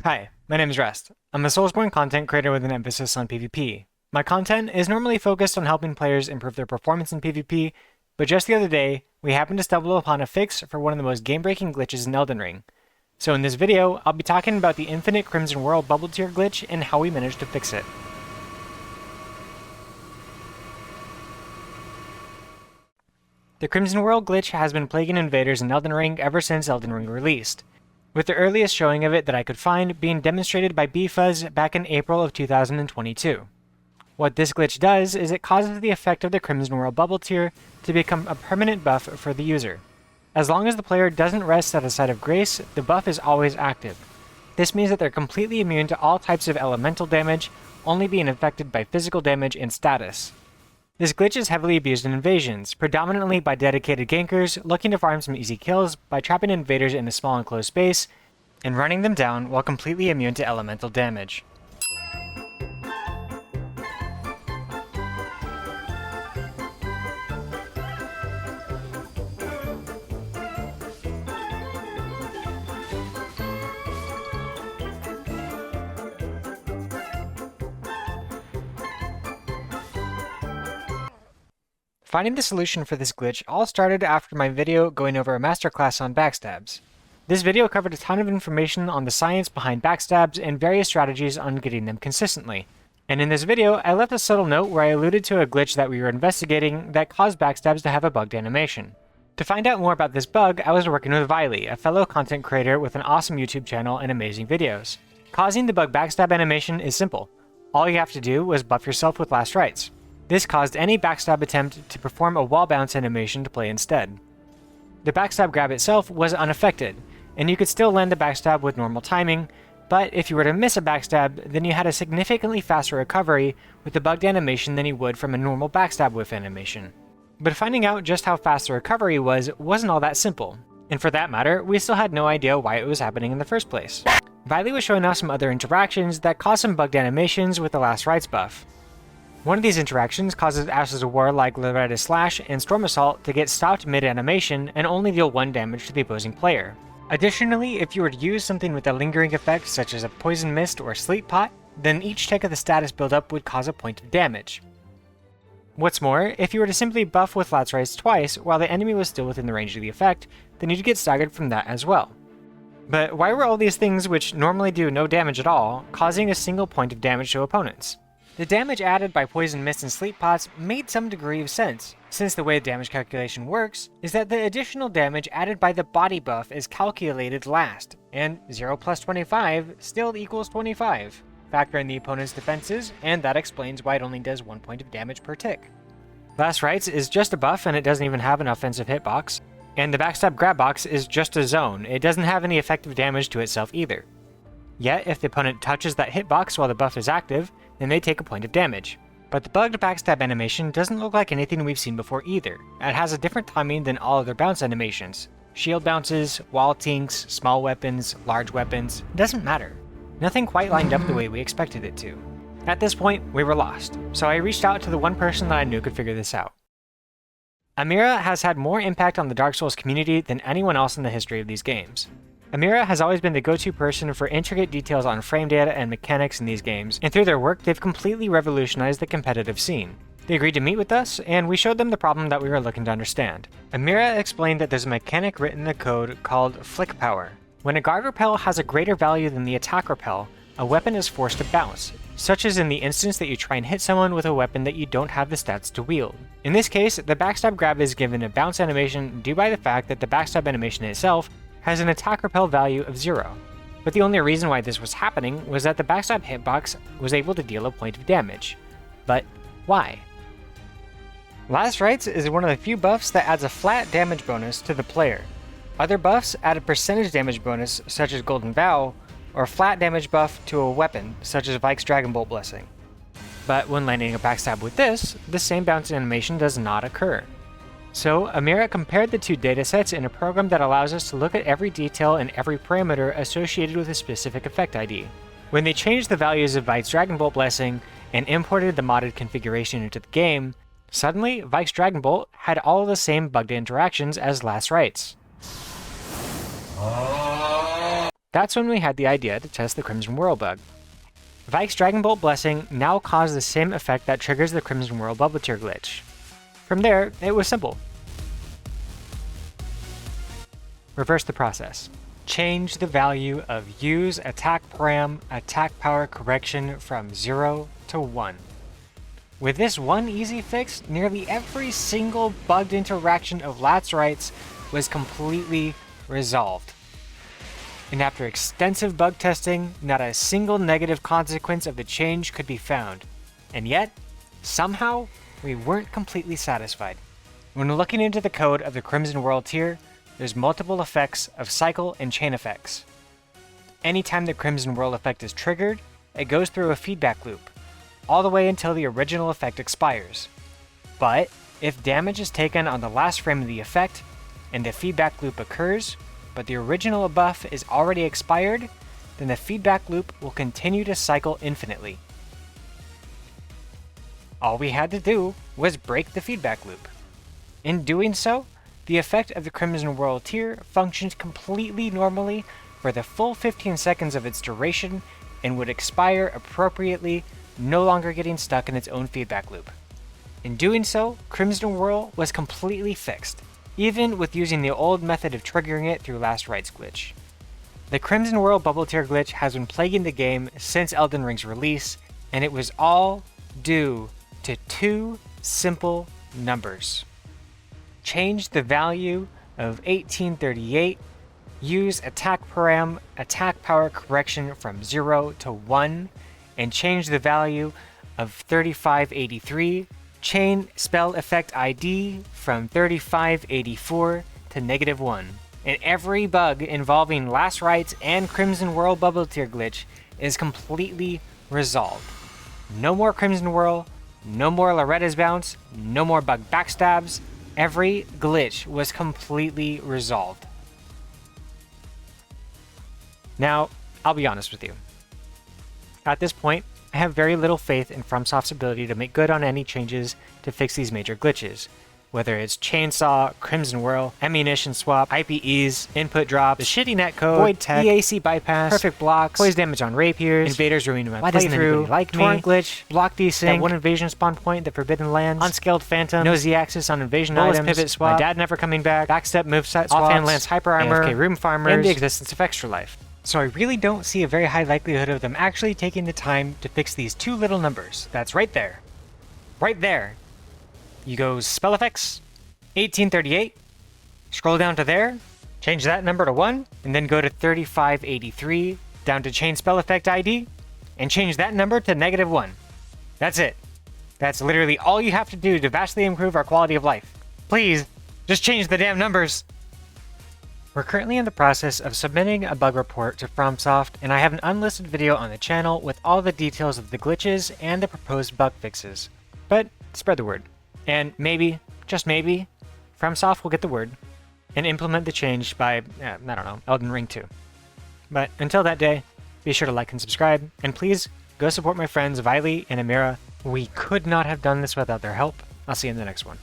Hi, my name is Rest. I'm a Soulsborne content creator with an emphasis on PvP. My content is normally focused on helping players improve their performance in PvP, but just the other day, we happened to stumble upon a fix for one of the most game-breaking glitches in Elden Ring. So in this video, I'll be talking about the Infinite Crimson World bubble tier glitch and how we managed to fix it. The Crimson World glitch has been plaguing invaders in Elden Ring ever since Elden Ring released, with the earliest showing of it that I could find being demonstrated by Beefuzz back in April of 2022. What this glitch does is it causes the effect of the Crimson World bubble tier to become a permanent buff for the user. As long as the player doesn't rest at a site of grace, the buff is always active. This means that they're completely immune to all types of elemental damage, only being affected by physical damage and status. This glitch is heavily abused in invasions, predominantly by dedicated gankers looking to farm some easy kills by trapping invaders in a small enclosed space and running them down while completely immune to elemental damage. Finding the solution for this glitch all started after my video going over a masterclass on backstabs. This video covered a ton of information on the science behind backstabs and various strategies on getting them consistently. And in this video, I left a subtle note where I alluded to a glitch that we were investigating that caused backstabs to have a bugged animation. To find out more about this bug, I was working with Viley, a fellow content creator with an awesome YouTube channel and amazing videos. Causing the bug backstab animation is simple. All you have to do was buff yourself with last rites. This caused any backstab attempt to perform a wall bounce animation to play instead. The backstab grab itself was unaffected, and you could still land the backstab with normal timing, but if you were to miss a backstab, then you had a significantly faster recovery with the bugged animation than you would from a normal backstab whiff animation. But finding out just how fast the recovery wasn't all that simple, and for that matter, we still had no idea why it was happening in the first place. Viley was showing off some other interactions that caused some bugged animations with the last rites buff. One of these interactions causes Ashes of War like Loretta's Slash and Storm Assault to get stopped mid-animation and only deal 1 damage to the opposing player. Additionally, if you were to use something with a lingering effect such as a Poison Mist or Sleep Pot, then each tick of the status buildup would cause a point of damage. What's more, if you were to simply buff with Lats Rites twice while the enemy was still within the range of the effect, then you'd get staggered from that as well. But why were all these things which normally do no damage at all, causing a single point of damage to opponents? The damage added by Poison Mist and Sleep Pots made some degree of sense, since the way the damage calculation works is that the additional damage added by the body buff is calculated last, and 0 plus 25 still equals 25. Factor in the opponent's defenses, and that explains why it only does 1 point of damage per tick. Last Rites is just a buff and it doesn't even have an offensive hitbox, and the Backstab Grab Box is just a zone, it doesn't have any effective damage to itself either. Yet, if the opponent touches that hitbox while the buff is active, then they take a point of damage. But the bugged backstab animation doesn't look like anything we've seen before either. It has a different timing than all other bounce animations. Shield bounces, wall tinks, small weapons, large weapons, doesn't matter. Nothing quite lined up the way we expected it to. At this point, we were lost, so I reached out to the one person that I knew could figure this out. Amir has had more impact on the Dark Souls community than anyone else in the history of these games. Amir has always been the go-to person for intricate details on frame data and mechanics in these games, and through their work they've completely revolutionized the competitive scene. They agreed to meet with us, and we showed them the problem that we were looking to understand. Amir explained that there's a mechanic written in the code called Flick Power. When a guard repel has a greater value than the attack repel, a weapon is forced to bounce, such as in the instance that you try and hit someone with a weapon that you don't have the stats to wield. In this case, the backstab grab is given a bounce animation due by the fact that the backstab animation itself has an attack repel value of 0. But the only reason why this was happening was that the backstab hitbox was able to deal a point of damage. But why? Last Rites is one of the few buffs that adds a flat damage bonus to the player. Other buffs add a percentage damage bonus such as Golden Vow, or a flat damage buff to a weapon such as Vike's Dragon Bolt Blessing. But when landing a backstab with this, the same bounce animation does not occur. So, Amir compared the two datasets in a program that allows us to look at every detail and every parameter associated with a specific effect ID. When they changed the values of Vike's Dragon Bolt Blessing and imported the modded configuration into the game, suddenly Vike's Dragon Bolt had all of the same bugged interactions as Last Rites. That's when we had the idea to test the Crimson Whirl bug. Vike's Dragon Bolt Blessing now caused the same effect that triggers the Crimson Whirl bubble tier glitch. From there, it was simple. Reverse the process. Change the value of use attack param attack power correction from 0 to 1. With this one easy fix, nearly every single bugged interaction of Lat's rights was completely resolved. And after extensive bug testing, not a single negative consequence of the change could be found. And yet, somehow, we weren't completely satisfied. When looking into the code of the Crimson Whirl tier, there's multiple effects of cycle and chain effects. Anytime the Crimson Whirl effect is triggered, it goes through a feedback loop, all the way until the original effect expires. But, if damage is taken on the last frame of the effect, and the feedback loop occurs, but the original buff is already expired, then the feedback loop will continue to cycle infinitely. All we had to do was break the feedback loop. In doing so, the effect of the Crimson Whirl tier functions completely normally for the full 15 seconds of its duration and would expire appropriately, no longer getting stuck in its own feedback loop. In doing so, Crimson Whirl was completely fixed, even with using the old method of triggering it through Last Rites glitch. The Crimson Whirl bubble tier glitch has been plaguing the game since Elden Ring's release, and it was all due to two simple numbers. Change the value of 1838, use attack param attack power correction from 0 to 1, and change the value of 3583, chain spell effect ID from 3584 to -1. And every bug involving Last Rites and Crimson Whirl bubble tier glitch is completely resolved. No more Crimson Whirl, no more Loretta's bounce, no more bug backstabs. Every glitch was completely resolved. Now, I'll be honest with you. At this point, I have very little faith in FromSoft's ability to make good on any changes to fix these major glitches. Whether it's Chainsaw, Crimson Whirl, Ammunition Swap, IPEs, Input Drops, the shitty netcode, Void Tech, EAC Bypass, Perfect Blocks, Poise Damage on Rapiers, Invaders ruining my playthrough, like Torrent Glitch, Block Desync, that one Invasion spawn point, the Forbidden Lands, Unscaled Phantom, no Z-Axis on Invasion items, Pivot Swap, my dad never coming back, Backstep Moveset Swaps, Offhand Lance Hyper Armor, AFK Room Farmers, and the existence of Extra Life. So I really don't see a very high likelihood of them actually taking the time to fix these two little numbers. That's right there. Right there. You go Spell Effects, 1838, scroll down to there, change that number to 1, and then go to 3583, down to Chain Spell Effect ID, and change that number to -1. That's it. That's literally all you have to do to vastly improve our quality of life. Please, just change the damn numbers. We're currently in the process of submitting a bug report to FromSoft, and I have an unlisted video on the channel with all the details of the glitches and the proposed bug fixes. But spread the word. And maybe, just maybe, FromSoft will get the word and implement the change by, I don't know, Elden Ring 2. But until that day, be sure to like and subscribe, and please go support my friends Viley and Amir. We could not have done this without their help. I'll see you in the next one.